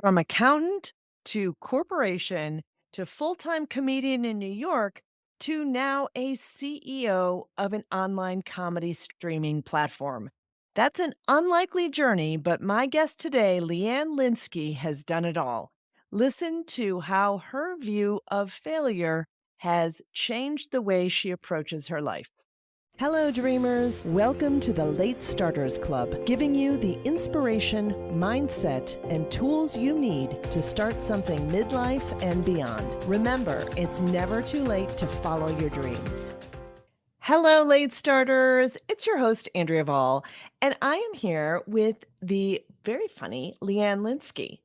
From accountant to corporation to full time comedian in New York to now a CEO of an online comedy streaming platform. That's an unlikely journey, but my guest today, Leanne Linsky, has done it all. Listen to how her view of failure has changed the way she approaches her life. Hello, dreamers. Welcome to the Late Starters Club, giving you the inspiration, mindset, and tools you need to start something midlife and beyond. Remember, it's never too late to follow your dreams. Hello, late starters. It's your host, Andrea Vall, and I am here with the very funny Leanne Linsky.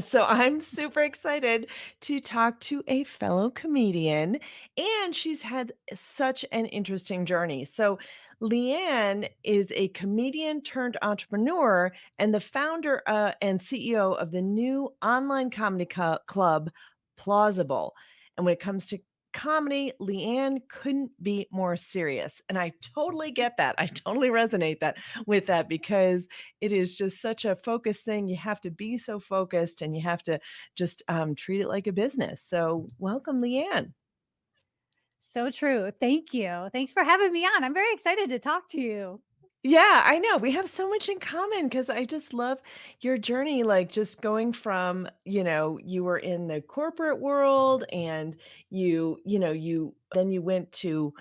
So I'm super excited to talk to a fellow comedian, and she's had such an interesting journey. So, Leanne is a comedian turned entrepreneur and the founder and CEO of the new online comedy club, Plausible. And when it comes to comedy, Leanne couldn't be more serious. And I totally get that. I totally resonate with that because it is just such a focused thing. You have to be so focused and you have to just treat it like a business. So, welcome, Leanne. So true. Thank you. Thanks for having me on. I'm very excited to talk to you. Yeah, I know. We have so much in common because I just love your journey, like just going from, you were in the corporate world and you then you went to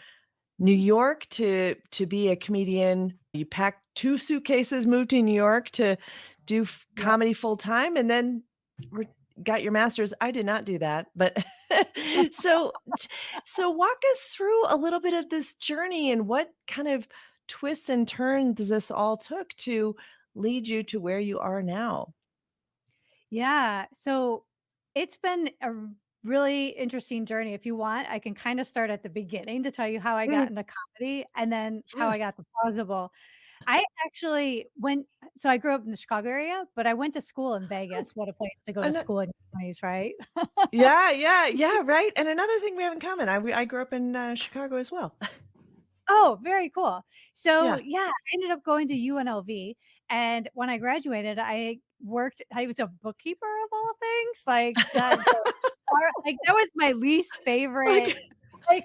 New York to be a comedian. You packed 2 suitcases, moved to New York to do Yep. comedy full time, and then re got your master's. I did not do that, but so t so walk us through a little bit of this journey and what kind of twists and turns this all took to lead you to where you are now. Yeah. So it's been a really interesting journey. If you want, I can kind of start at the beginning to tell you how I got Mm, into comedy and then how yeah. I got to plausible. I actually went, so I grew up in the Chicago area, but I went to school in Oh, Vegas. What a place to go to and school in your 20s, right? yeah, yeah, yeah, right, and another thing we have in common, I grew up in, Chicago as well. Oh, very cool. So, Yeah. yeah, I ended up going to UNLV, and when I graduated, I was a bookkeeper of all things, like, that was my least favorite, Like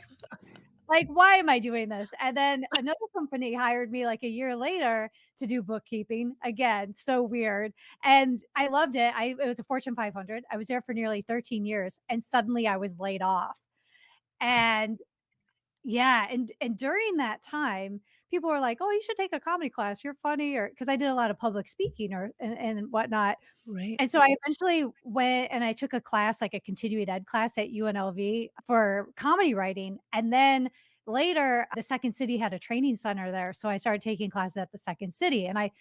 like why am I doing this? And then another company hired me, like, a year later to do bookkeeping, again, so weird, and I loved it. It was a Fortune 500. I was there for nearly 13 years, and suddenly I was laid off, and yeah, and during that time, people were like, "Oh, you should take a comedy class. You're funny," or because I did a lot of public speaking or and whatnot. right. And so I eventually went and I took a class, like a continuing ed class at UNLV for comedy writing. And then later, the Second City had a training center there, so I started taking classes at the Second City. And I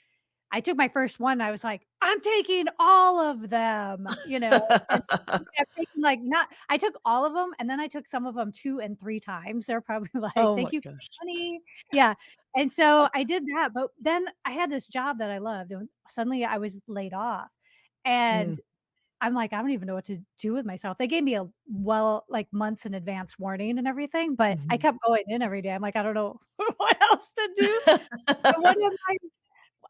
took my first one, and I was like, "I'm taking all of them," and I kept taking, like, not I took all of them, and then I took some of them 2 and 3 times. They're probably like, Oh my "Thank you for gosh. the money." Yeah, and so I did that, but then I had this job that I loved, and suddenly I was laid off, Mm, and I'm like, "I don't even know what to do with myself." They gave me like, months in advance warning and everything, but I mhm. kept going in every day. I'm like, "I don't know what else to do, and what am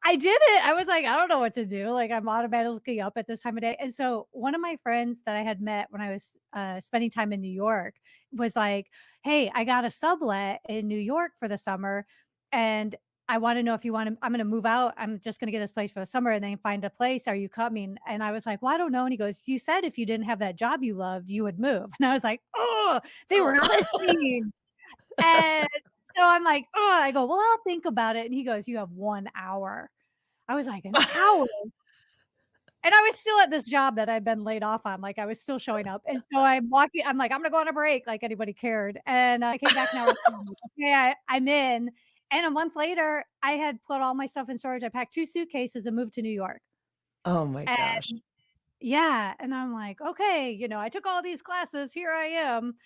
I did it. I was like, "I don't know what to do." Like, I'm automatically up at this time of day, and so one of my friends that I had met when I was, spending time in New York was like, "Hey, I got a sublet in New York for the summer, and I wanna know if you wanna I'm gonna move out. I'm just gonna get this place for the summer and then find a place. Are you coming?" And I was like, "Well, I don't know." And he goes, "You said if you didn't have that job you loved, you would move." And I was like, "Oh, they were listening." And so I'm like, "Oh," I go, "Well, I'll think about it." And he goes, "You have 1 hour." I was like, "An hour?" And I was still at this job that I'd been laid off on, like, I was still showing up, and so I'm like, "I'm gonna go on a break," like anybody cared, and I came back an hour later, I'm like, "Okay, I'm in," and a month later, I had put all my stuff in storage, I packed 2 suitcases and moved to New York, Oh my and gosh. yeah, and I'm like, "Okay, I took all these classes, here I am."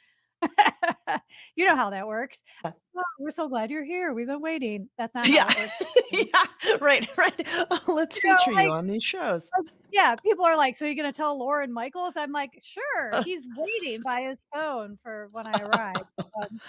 You know how that works. Yeah. "Oh, we're so glad you're here, we've been waiting." That's not how Yeah. it works. Yeah. Right, right. "Oh, let's feature you Like on these shows." yeah, people are like, "So you gonna tell Lauren Michaels?" I'm like, "Sure, he's waiting by his phone for when I arrive." Um,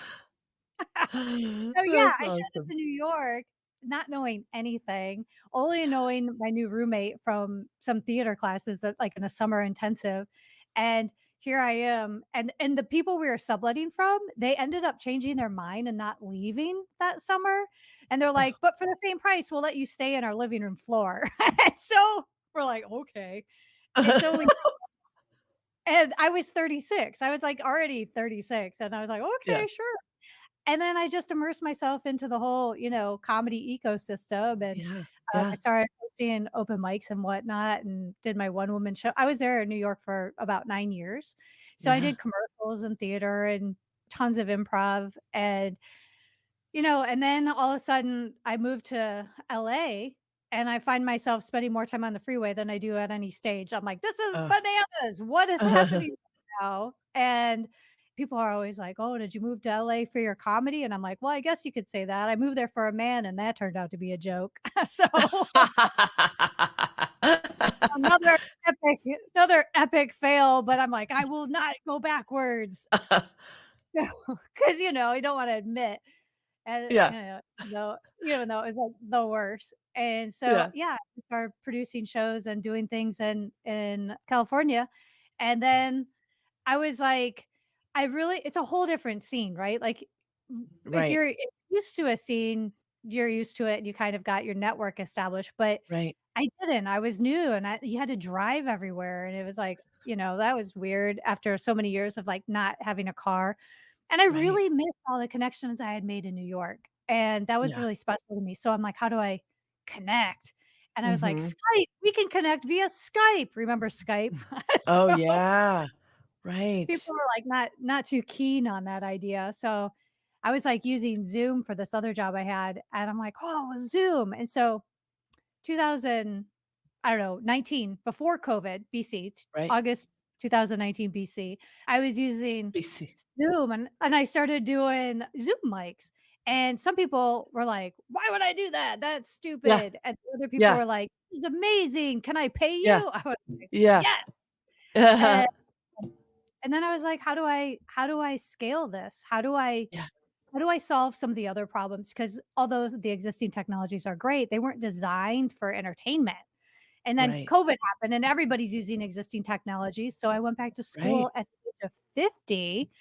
so yeah, That's I showed up awesome. in New York, not knowing anything, only knowing my new roommate from some theater classes that like in a summer intensive. And here I am. And the people we were subletting from, they ended up changing their mind and not leaving that summer. And they're like, but for the same price, we'll let you stay in our living room floor. And so we're like, okay. And so we and I was 36. I was like already 36. And I was like, Yeah. okay, sure. And then I just immersed myself into the whole, comedy ecosystem, and, Yeah. I Yeah. started hosting open mics and whatnot and did my one woman show. I was there in New York for about 9 years. So I Yeah. did commercials and theater and tons of improv, and, and then all of a sudden I moved to LA and I find myself spending more time on the freeway than I do at any stage. I'm like, "This is Uh. bananas. What is happening now?" And people are always like, "Oh, did you move to LA for your comedy?" And I'm like, "Well, I guess you could say that. I moved there for a man, and that turned out to be a joke." So, another another epic fail, but I'm like, "I will not go backwards." So, 'cause, you don't wanna admit, and, Yeah. even though it was, like, the worst. And so, Yeah. yeah, I started producing shows and doing things in California, and then I was like, I really it's a whole different scene, right? Like, if Right. you're used to a scene, you're used to it, and you kind of got your network established, but Right. I didn't. I was new, and you had to drive everywhere, and it was like, that was weird after so many years of, like, not having a car, and I Right. really missed all the connections I had made in New York, and that was Yeah. really special to me. So I'm like, "How do I connect?" And I was like, Mhm. "Skype, we can connect via Skype." Remember Skype? Oh, So yeah. Right. people were, like, not too keen on that idea. So I was, like, using Zoom for this other job I had, and I'm like, "Oh, Zoom." And so 2000, I don't know, 19, before COVID, BC, Right. August 2019 BC, I was using BC. Zoom, and I started doing Zoom mics, and some people were like, "Why would I do that? That's Yeah. stupid." And other people Yeah. were like, "This is amazing. Can I pay Yeah. you?" I was like, Yeah. "Yes." And and then I was like, "How do I scale this? Yeah. How do I solve some of the other problems?" Because although the existing technologies are great, they weren't designed for entertainment. And then Right. COVID happened and everybody's using existing technologies, so I went back to Right. school at the age of 50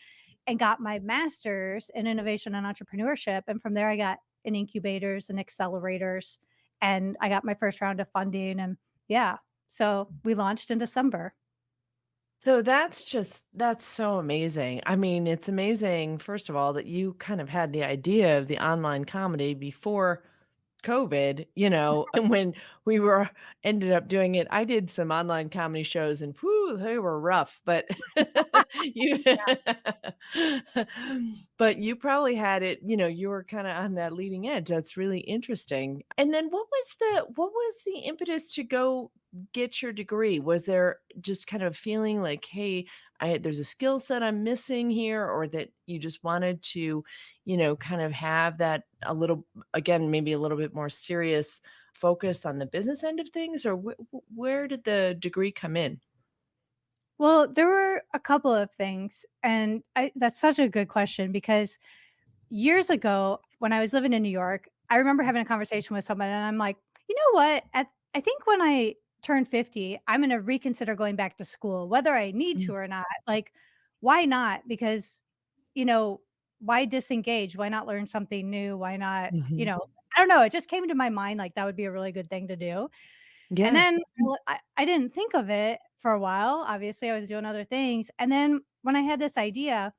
and got my master's in innovation and entrepreneurship, and from there I got in incubators and accelerators, and I got my first round of funding, and yeah, so we launched in December. So that's so amazing. I mean, it's amazing, first of all, that you kind of had the idea of the online comedy before COVID, and when we were ended up doing it. I did some online comedy shows and whoo, they were rough, but you but you probably had it, you were kinda on that leading edge. That's really interesting. And then what was the impetus to go get your degree? Was there just kind of feeling like, "Hey, there's a skill set I'm missing here," or that you just wanted to, kind of have that a little again, maybe a little bit more serious focus on the business end of things, or where did the degree come in? Well, there were a couple of things, and that's such a good question because years ago, when I was living in New York, I remember having a conversation with someone and I'm like, "You know what? I think when I turn 50, I'm gonna reconsider going back to school, whether I need Mm, to or not. Like, why not? Because, you know, why disengage? Why not learn something new? Why not, mhm. I don't know. It just came to my mind like that would be a really good thing to do. And Yeah. then I didn't think of it for a while. Obviously, I was doing other things. And then when I had this idea,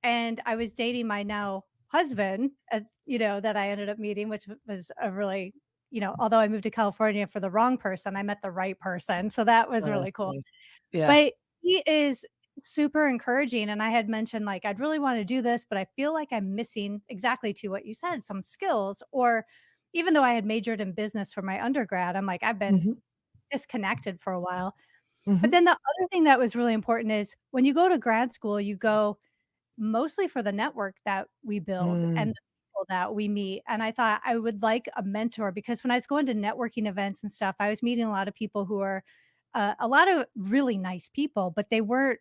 and I was dating my now husband, that I ended up meeting, which was a really, although I moved to California for the wrong person, I met the right person. So that was Oh, really cool. nice. Yeah. But he is super encouraging. And I had mentioned, like, I'd really want to do this, but I feel like I'm missing exactly to what you said, some skills. Or even though I had majored in business for my undergrad, I'm like, I've been Mhm, disconnected for a while. But mhm. then the other thing that was really important is when you go to grad school, you go mostly for the network that we build and Mm, the people that we meet, and I thought I would like a mentor because when I was going to networking events and stuff, I was meeting a lot of people who are, a lot of really nice people, but they weren't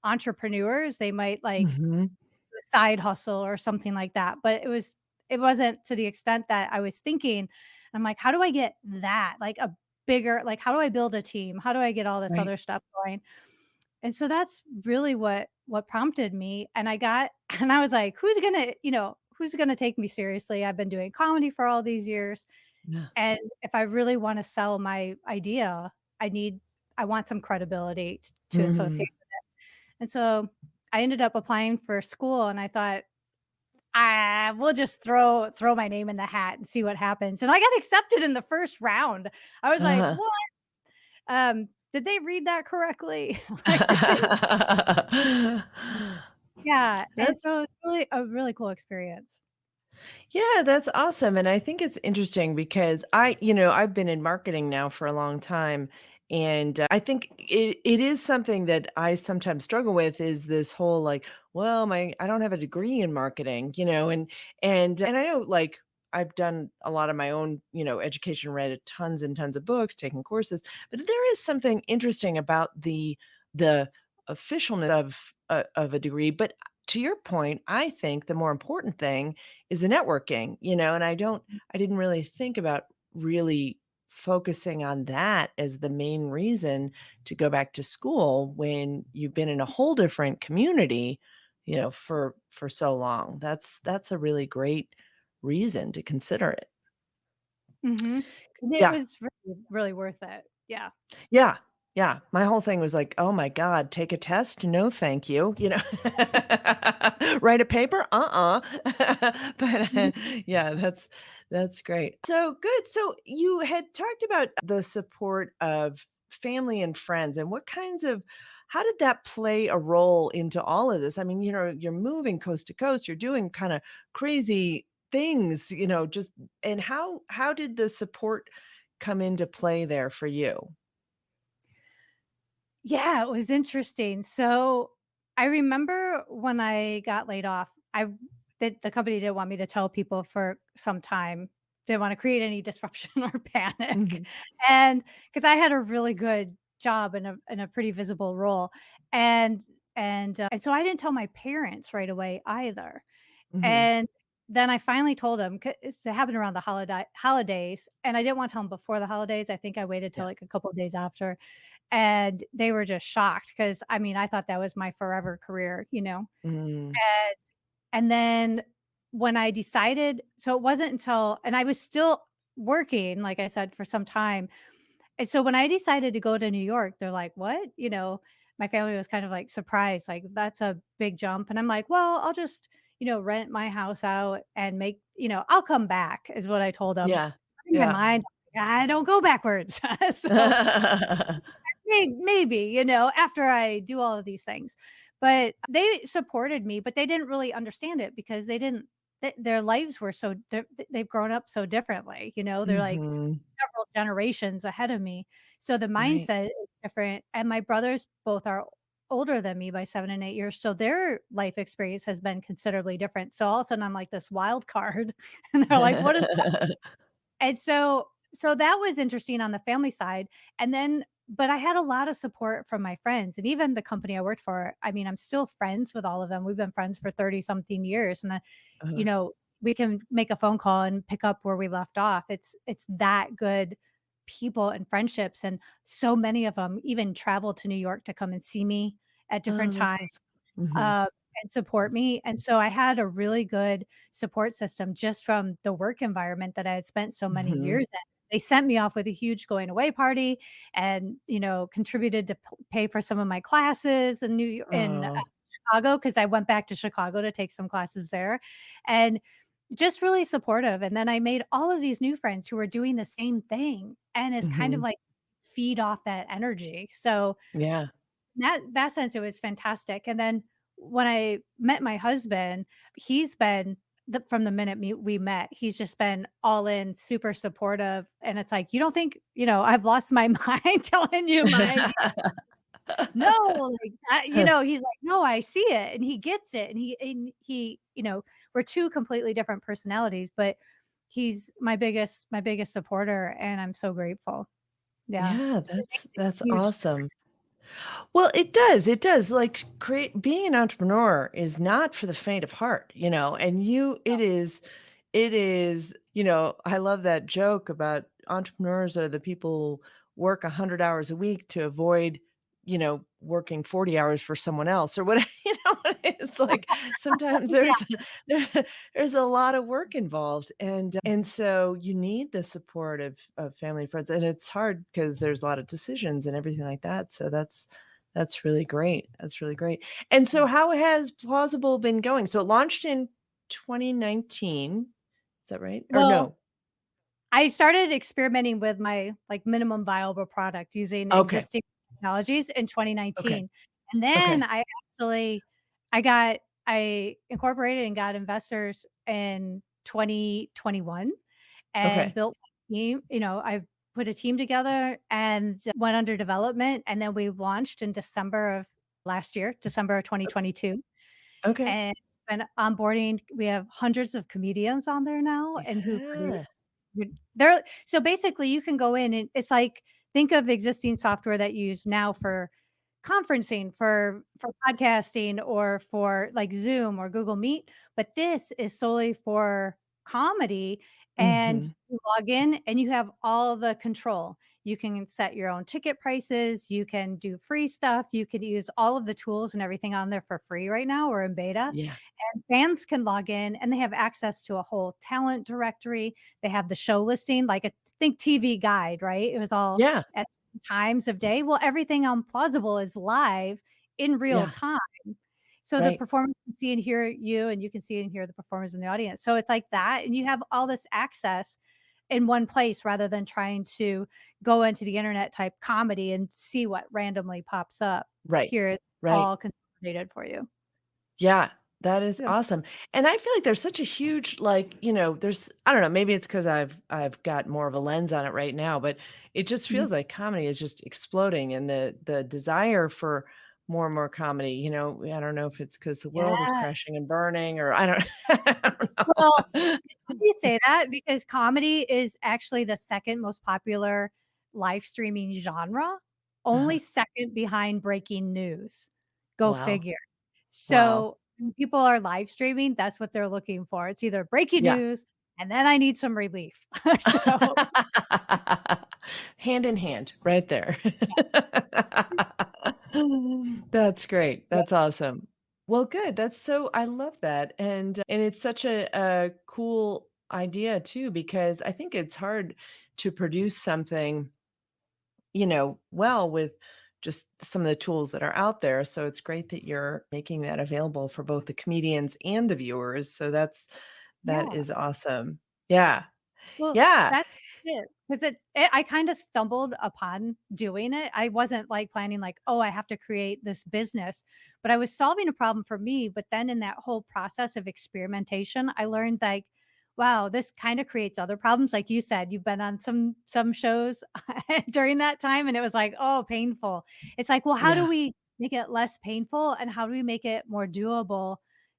entrepreneurs. They might, like, mhm. do a side hustle or something like that, but it was it wasn't to the extent that I was thinking. I'm like, "How do I get that? Like a bigger like, how do I build a team? How do I get all this Right. other stuff going?" And so that's really what prompted me, and I got and I was like, who's gonna take me seriously? I've been doing comedy for all these years, Yeah. and if I really wanna sell my idea, I need I want some credibility to associate. Mhm. And so I ended up applying for school, and I thought, "Ah, we'll just throw my name in the hat and see what happens." And I got accepted in the first round. I was like, Uh-huh. "What? Did they read that correctly?" Like, did they Yeah, and That's so it's really a really cool experience. Yeah, that's awesome, and I think it's interesting because I've been in marketing now for a long time, and, I think it is something that I sometimes struggle with is this whole, like, "Well, my I don't have a degree in marketing," and I know, like, I've done a lot of my own, education, read tons and tons of books, taken courses, but there is something interesting about the officialness of a degree, but to your point, I think the more important thing is the networking, and I didn't really think about really focusing on that as the main reason to go back to school when you've been in a whole different community, for so long. That's a really great reason to consider it. Mhm. And it Yeah. was really, really worth it. Yeah. Yeah, yeah, my whole thing was like, "Oh my god, take a test? No, thank you," you know? Write a paper? Uh-uh. But, Mhm. yeah, that's great. So, good, so you had talked about the support of family and friends, and how did that play a role into all of this? I mean, you're moving coast to coast, you're doing kinda crazy things, just and how did the support come into play there for you? Yeah, it was interesting. So, I remember when I got laid off, the company didn't want me to tell people for some time. Didn't wanna create any disruption or panic. Mhm. And because I had a really good job in a pretty visible role, and and so I didn't tell my parents right away either. Mhm. And then I finally told him, it happened around the holidays, and I didn't want to tell him before the holidays. I think I waited till, Yeah. like, a couple of days after, and they were just shocked because I mean, I thought that was my forever career, you know? Mm. And and then when I decided so it wasn't until and I was still working, like I said, for some time, and so when I decided to go to New York, they're like, "What?" My family was kind of, like, surprised, like, "That's a big jump," and I'm like, "Well, I'll just, rent my house out and I'll come back," is what I told them. Yeah. In my Yeah. mind, I don't go backwards. So, maybe, after I do all of these things. But they supported me, but they didn't really understand it because they didn't their lives were they've grown up so differently, they're, like, Mhm. several generations ahead of me. So the Right. mindset is different, and my brothers both are older than me by 7 and 8 years, so their life experience has been considerably different. So all of a sudden, I'm like this wild card, and they're like, "What is that?" And so that was interesting on the family side, and then but I had a lot of support from my friends and even the company I worked for. I mean, I'm still friends with all of them. We've been friends for 30 something years, and you Uh, know, we can make a phone call and pick up where we left off. It's that good people and friendships, and so many of them even travel to New York to come and see me at different oh, that's times, awesome. Mhm. uh, and support me, and so I had a really good support system just from the work environment that I had spent so many Mhm. years in. They sent me off with a huge going away party and, contributed to pay for some of my classes in Oh. Chicago because I went back to Chicago to take some classes there, and just really supportive, and then I made all of these new friends who were doing the same thing, and it's kind of Mhm. like feed off that energy, so Yeah. that sense, it was fantastic, and then when I met my husband, he's been from the minute we met, he's just been all in, super supportive, and it's like, "You don't think, I've lost my mind telling you my idea?" No, like, he's like, "No, I see it," and he gets it, and he we're 2 completely different personalities, but he's my biggest supporter, and I'm so grateful. Yeah. Yeah, It that's makes a that's huge awesome. Well, it does, like, being an entrepreneur is not for the faint of heart, and it is It is, I love that joke about entrepreneurs are the people who work 100 hours a week to avoid, working 40 hours for someone else or whatever. It's like sometimes Yeah. there, there's a lot of work involved, and so you need the support of family and friends, and it's hard because there's a lot of decisions and everything like that. So that's really great. That's really great. And so how has Plausible been going? So it launched in 2019. Is that right? Or Well, no? I started experimenting with my, like, minimum viable product using Okay. existing technologies in Okay. 2019, and then Okay. actually I got I incorporated and got investors in 2021 and Okay. built my team. I put a team together and went under development, and then we launched in December of last year, December of O 2022, okay. and been onboarding. We have hundreds of comedians on there now and who produce Yeah. they're so basically you can go in and it's like think of existing software that you use now for conferencing, for podcasting, or for like Zoom or Google Meet, but this is solely for comedy, and Mhm. you log in and you have all the control. You can set your own ticket prices, you can do free stuff, you can use all of the tools and everything on there for free right now or in beta, Yeah. and fans can log in and they have access to a whole talent directory. They have the show listing, like a think TV Guide, right? It was all Yeah. at certain times of day. Well, everything on Plausible is live in real Yeah. time. So the Right. performers can see and hear you, and you can see and hear the performers in the audience. So it's like that, and you have all this access in one place rather than trying to go into the internet type comedy and see what randomly pops up. Right. Here, it's Right. all consolidated for you. Yeah. That is Yeah. awesome. And I feel like there's such a huge, like, there's I don't know, maybe it's because I 'cause I've got more of a lens on it right now, but it just Mhm. feels like comedy is just exploding and the desire for more and more comedy, I don't know if it's because the world is Yeah. crashing and burning or I don't I don't Well, know. it's funny you say that because comedy is actually the 2nd most popular live streaming genre, Uh-huh. only 2nd behind breaking news. Go Wow. figure. Wow. So, when people are live streaming, that's what they're looking for. It's either breaking Yeah. news and then I need some relief. So, Hand in hand, right there. yeah. That's great. Yep. That's awesome. Well, good. I love that, and it's such a cool idea too, because I think it's hard to produce something, well, with just some of the tools that are out there. So it's great that you're making that available for both the comedians and the viewers. So that Yeah. is awesome. Yeah. Well, Yeah. that's it, 'cause I kinda stumbled upon doing it. I wasn't, like, planning, like, "Oh, I have to create this business," but I was solving a problem for me, but then in that whole process of experimentation, I learned, like, wow, this kinda creates other problems, like you said, you've been on some shows during that time, and it was like, "Oh, painful." It's like, well, how do Yeah. we make it less painful, and how do we make it more doable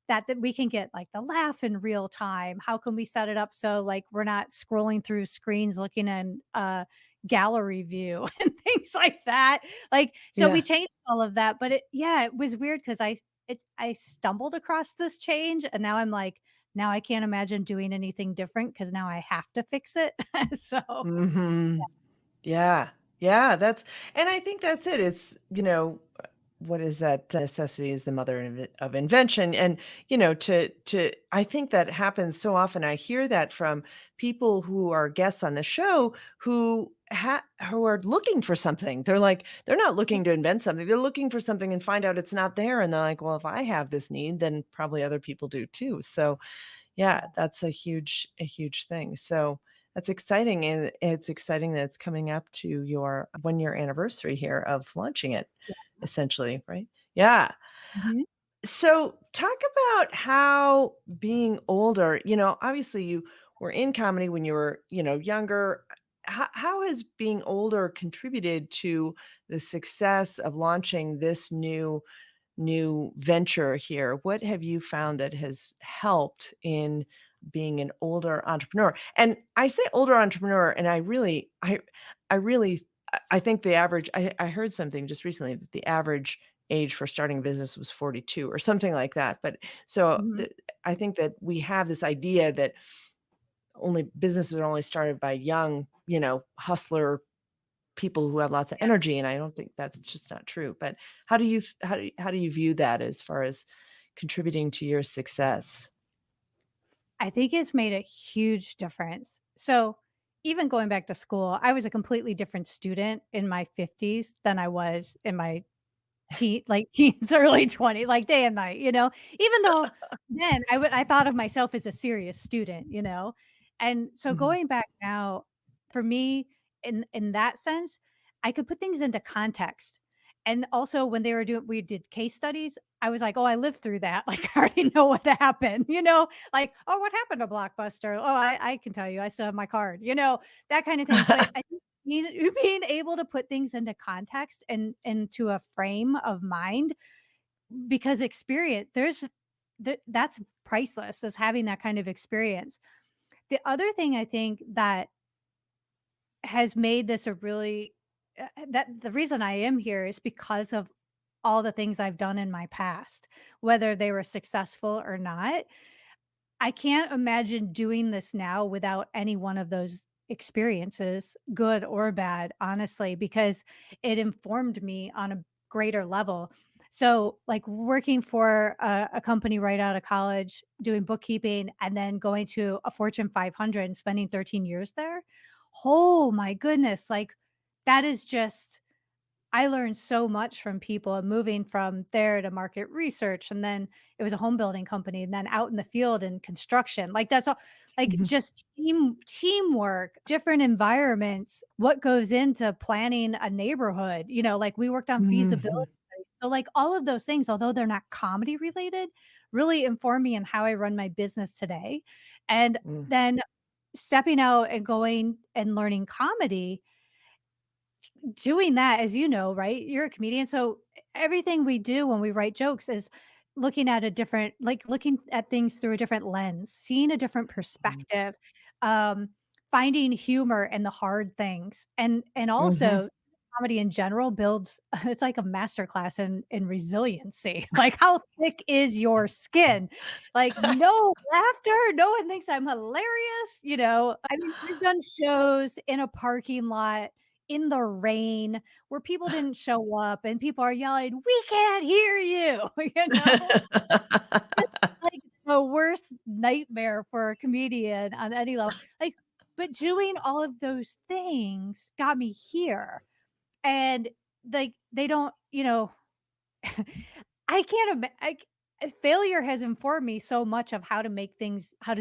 that we can get, like, the laugh in real time? How can we set it up so, like, we're not scrolling through screens looking in, gallery view and things like that? Like, so we Yeah. changed all of that, but it was weird because I stumbled across this change, and now I'm like, now I can't imagine doing anything different because now I have to fix it. So Mhm. Yeah. Yeah, and I think that's it. It's, what is that? Necessity is the mother of invention. And, to I think that happens so often. I hear that from people who are guests on the show who are looking for something. They're not looking to invent something. They're looking for something and find out it's not there. And they're like, well, if I have this need, then probably other people do too. So yeah, yes. that's a huge thing. So that's exciting, and it's exciting that it's coming up to your 1-year anniversary here of launching it, essentially, right? Yeah. Mhm. So talk about how being older, obviously you were in comedy when you were, younger. How has being older contributed to the success of launching this new venture here? What have you found that has helped in being an older entrepreneur? And I say older entrepreneur, and I think the average I heard something just recently that the average age for starting a business was 42 or something like that. But so Mhm. I think that we have this idea that only businesses are only started by young, hustler people who have lots of energy, and I don't think that's just not true. But how do you view that as far as contributing to your success? I think it's made a huge difference. So, even going back to school, I was a completely different student in my 50s than I was in my teens, early 20s, like day and night, Even though then I thought of myself as a serious student. And so Mhm. going back now, for me, in that sense, I could put things into context. And also when we did case studies, I was like, "Oh, I lived through that." Like, I already know what happened. Like, "Oh, what happened to Blockbuster? Oh, I can tell you. I still have my card," that kind of thing. But I think being able to put things into context and into a frame of mind, because that's priceless, is having that kind of experience. The other thing I think that has made this a really that the reason I am here is because of all the things I've done in my past, whether they were successful or not. I can't imagine doing this now without any one of those experiences, good or bad, honestly, because it informed me on a greater level. So, like working for a company right out of college, doing bookkeeping, and then going to a Fortune 500 and spending 13 years there. Oh my goodness. Like, that is just I learned so much from people, and moving from there to market research, and then it was a home building company, and then out in the field and construction. Like, that's all, like, Mhm. just teamwork, different environments, what goes into planning a neighborhood, like we worked on feasibility Mhm. studies. So, like, all of those things, although they're not comedy related, really inform me in how I run my business today. And Mm. then stepping out and going and learning comedy, doing that, as you know, right? You're a comedian, so everything we do when we write jokes is looking at things through a different lens, seeing a different Mhm. perspective, um, finding humor in the hard things, and Mhm. also comedy in general builds it's like a masterclass in resiliency. Like, how thick is your skin? Like, no laughter, no one thinks I'm hilarious. I mean, I've done shows in a parking lot in the rain where people didn't show up and people are yelling, "We can't hear you," you know? It's like the worst nightmare for a comedian on any level. Like, but doing all of those things got me here. And, like, they don't, I can't ima I c failure has informed me so much of how to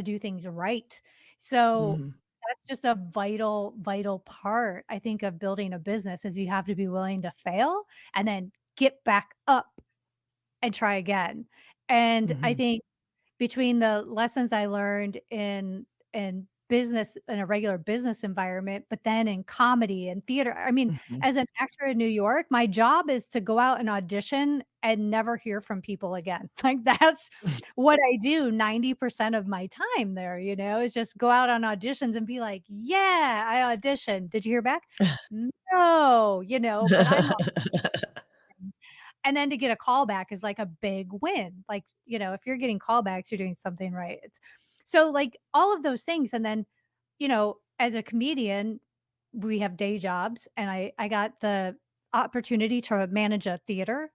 do things right. So, Mhm. that's just a vital, vital part, I think, of building a business, is you have to be willing to fail and then get back up and try again. And I Mhm. think between the lessons I learned in business, in a regular business environment, but then in comedy and theater. I mean, Mhm. as an actor in New York, my job is to go out and audition and never hear from people again. Like, that's what I do 90% of my time there, is just go out on auditions and be like, "Yeah, I auditioned. Did you hear back?" "No," but I'm and then to get a callback is like a big win. Like, if you're getting callbacks, you're doing something right. So, like, all of those things. And then, as a comedian, we have day jobs, and I got the opportunity to manage a theater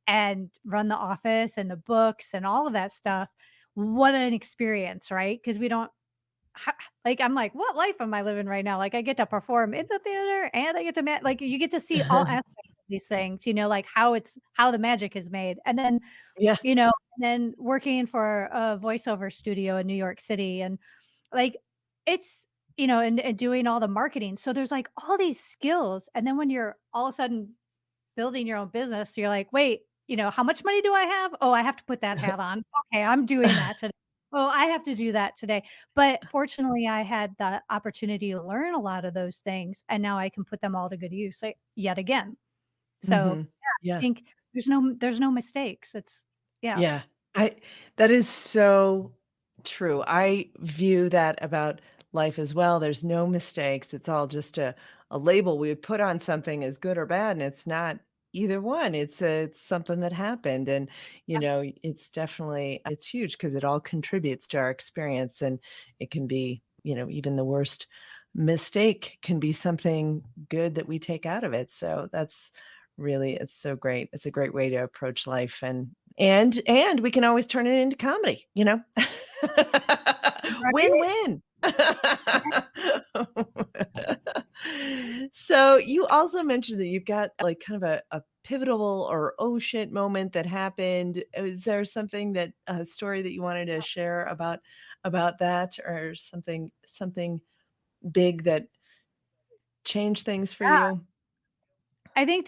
and run the office and the books and all of that stuff. What an experience, right? Because we don't ha like, I'm like, "What life am I living right now?" Like, I get to perform in the theater, and I get to like, you get to see all aspects of these things, like how the magic is made. And then, Yeah. working for a voiceover studio in New York City, and, like, it's and doing all the marketing. So there's, like, all these skills, and then when you're all of a sudden building your own business, you're like, "Wait, how much money do I have? Oh, I have to put that hat on. Okay, I'm doing that today. Oh, I have to do that today." But fortunately, I had the opportunity to learn a lot of those things, and now I can put them all to good use, like, yet again. So, Mhm. I Yeah. think there's no mistakes. It's yeah. Yeah. I that is so true. I view that about life as well. There's no mistakes. It's all just a label we put on something as good or bad, and it's not either one. It's something that happened, and, it's definitely it's huge because it all contributes to our experience, and it can be even the worst mistake can be something good that we take out of it. So that's really it's so great. It's a great way to approach life and we can always turn it into comedy, you know? Right? Win-win. So you also mentioned that you've got like kind of a pivotal or oh shit moment that happened. Is there something that a story that you wanted to share about that or something big that changed things for Yeah. you? I think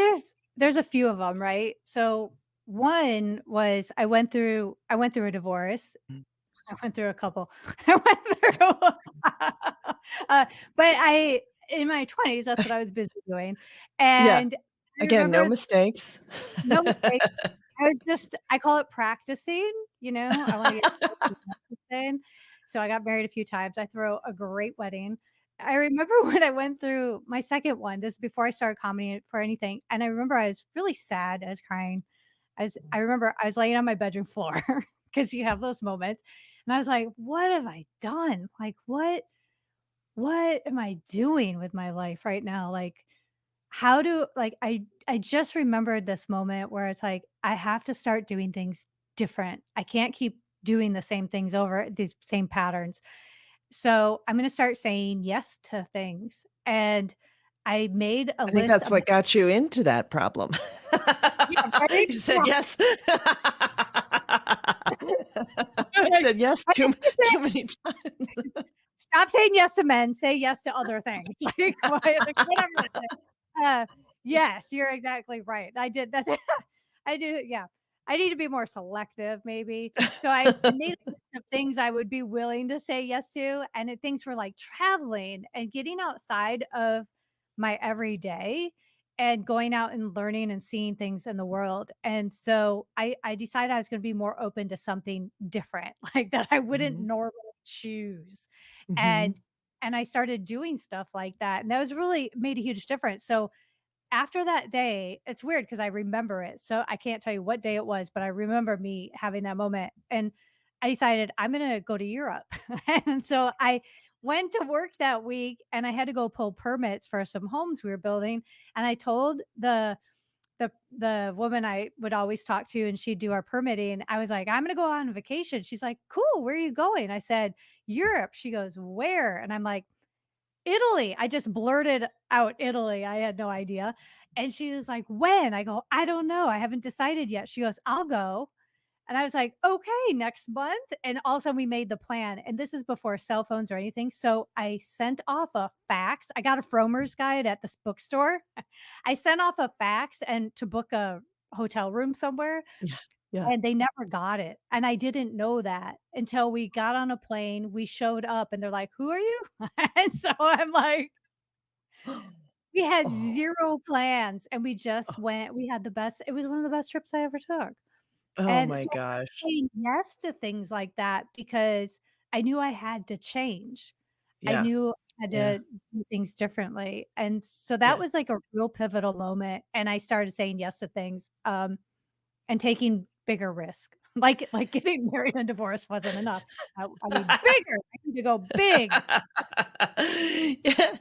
there's a few of them, right? So, one was I went through a divorce. Mm. I went through a couple. I went through but I in my 20s, that's what I was busy doing, Yeah. and I Again, no remember mistakes. no mistake. I call it practicing, I wanna get practicing. So I got married a few times. I threw a great wedding. I remember when I went through my second one, this is before I started comedy for anything, and I remember I was really sad, I was crying. I remember I was laying on my bedroom floor because you have those moments, and I was like, "What have I done? Like, what am I doing with my life right now? Like, how do like I just remembered this moment where it's like I have to start doing things different. I can't keep doing the same things over these same patterns. So I'm going to start saying yes to things. And I made a I think list that's of what got you into that problem. yeah, right? You said yes. You said yes I too used to say, too many times. stop saying yes to men, say yes to other things. Like whatever that is. Yes, you're exactly right. I did that. I do, yeah. I need to be more selective maybe. So I made a list of things I would be willing to say yes to, and things were like traveling and getting outside of my everyday and going out and learning and seeing things in the world. And so I decided I was gonna be more open to something different, like that I wouldn't Mhm, normally choose. mhm. And and I started doing stuff like that, and that was really made a huge difference. So after that day, it's weird because I remember it. So I can't tell you what day it was, but I remember me having that moment. And I decided I'm going to go to Europe. And so I went to work that week and I had to go pull permits for some homes we were building. And I told the woman I would always talk to and she'd do our permitting. I was like, I'm going to go on vacation. She's like, cool. Where are you going? I said, Europe. She goes, where? And I'm like, Italy. I just blurted out Italy. I had no idea. And she was like, "When?" I go, "I don't know. I haven't decided yet." She goes, "I'll go." And I was like, "Okay, next month." And also we made the plan. And this is before cell phones or anything. So I sent off a fax. I got a Frommer's guide at this bookstore. I sent off a fax and to book a hotel room somewhere Yeah, yeah. and they never got it, and I didn't know that until we got on a plane, we showed up, and they're like, "Who are you?" And so I'm like, we had Oh, 0 plans, and we just went we had the best it was one of the best trips I ever took, oh and my so I started gosh. saying yes to things like that because I knew I had to change. I Yeah, knew I had yeah, to do things differently, and so that yeah. was, like, a real pivotal moment, and I started saying yes to things, and taking bigger risk. Like getting married and divorced wasn't enough. I need bigger. I need to go big. Yeah,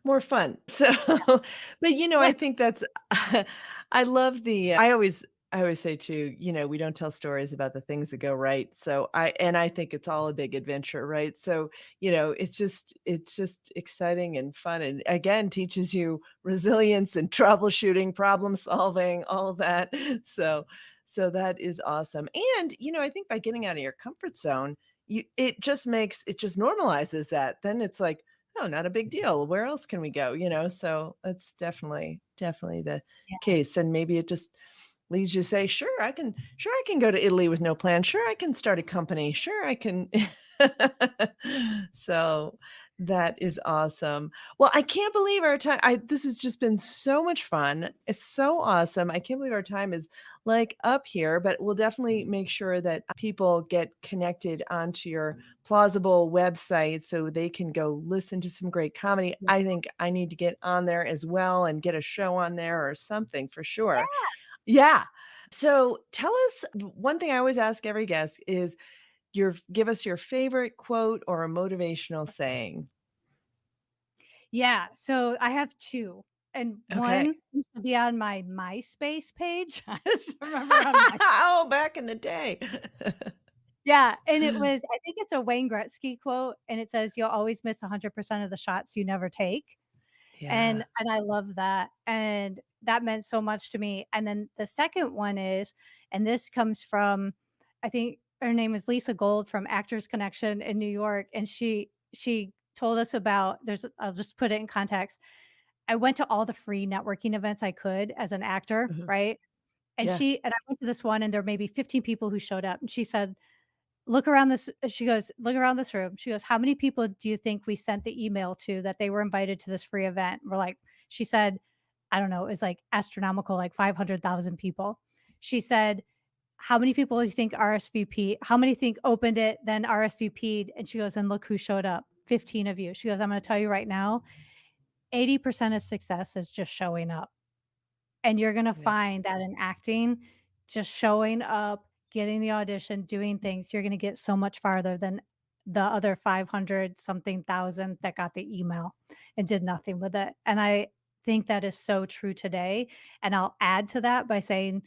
more fun. So, but, Yeah, I think that's I love I always say too, we don't tell stories about the things that go right. So I think it's all a big adventure, right? So, it's just exciting and fun and again teaches you resilience and troubleshooting, problem solving, all of that. So that is awesome. And, I think by getting out of your comfort zone, it just normalizes that. Then it's like, "Oh, not a big deal. Where else can we go?" So that's definitely the yeah. case, and maybe it just leads you to say, sure I can go to Italy with no plan. Sure, I can start a company. Sure, I can." So, that is awesome. Well, I can't believe our time this has just been so much fun. It's so awesome. I can't believe our time is, like, up here, but we'll definitely make sure that people get connected onto your Plausible website so they can go listen to some great comedy. Yeah. I think I need to get on there as well and get a show on there or something for sure. Yeah. So tell us one thing I always ask every guest is give us your favorite quote or a motivational saying. Yeah, so I have 2, and Okay. one used to be on my MySpace page. I just remember on my Oh, back in the day. Yeah, and it was I think it's a Wayne Gretzky quote, and it says, "You'll always miss 100% of the shots you never take." Yeah. And I love that, and that meant so much to me, and then the second one is and this comes from I think her name is Lisa Gold from Actors Connection in New York, and she told us about there's I'll just put it in context. I went to all the free networking events I could as an actor, Mhm. right? Yeah. And I went to this one, and there may be 15 people who showed up, and she said, "Look around this" she goes, "Look around this room." She goes, "How many people do you think we sent the email to that they were invited to this free event?" We're like she said, I don't know, it was like astronomical, like 500,000 people. She said, "How many people do you think RSVP how many think opened it, then RSVP'd?" And she goes, "And look who showed up, 15 of you." She goes, "I'm gonna tell you right now, 80% of success is just showing up." And you're gonna Yeah. find that in acting, just showing up, getting the audition, doing things, you're gonna get so much farther than the other 500 something thousand that got the email and did nothing with it. And I think that is so true today. And I'll add to that by saying,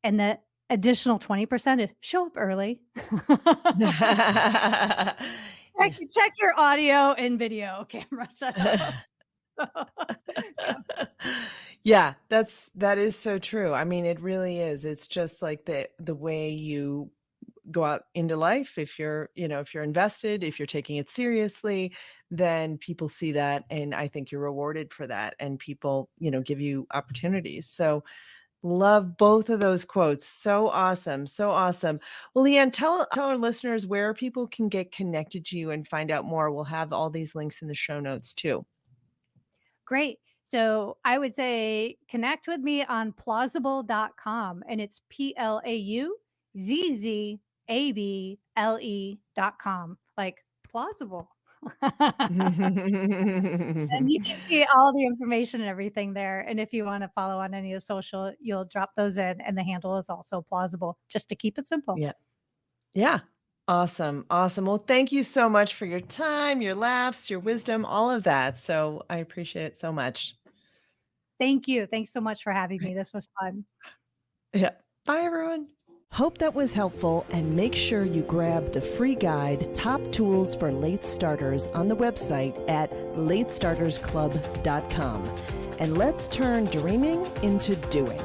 and the additional 20% is show up early. Yeah. Check your audio and video camera setup. Yeah. Yeah, that is so true. I mean, it really is. It's just like the way you go out into life. If you're, if you're invested, if you're taking it seriously, then people see that, and I think you're rewarded for that, and people, give you opportunities. So, love both of those quotes. So awesome. So awesome. Well, Leanne, tell our listeners where people can get connected to you and find out more. We'll have all these links in the show notes too. Great. So I would say connect with me on plausible.com and it's PLAUZZABLE.com. Like plausible. And you can see all the information and everything there. And if you want to follow on any of the social, you'll drop those in. And the handle is also plausible, just to keep it simple. Yeah. Yeah. Awesome. Awesome. Well, thank you so much for your time, your laughs, your wisdom, all of that. So I appreciate it so much. Thank you. Thanks so much for having me. This was fun. Yeah. Bye, everyone. Hope that was helpful, and make sure you grab the free guide, Top Tools for Late Starters, on the website at latestartersclub.com. And let's turn dreaming into doing.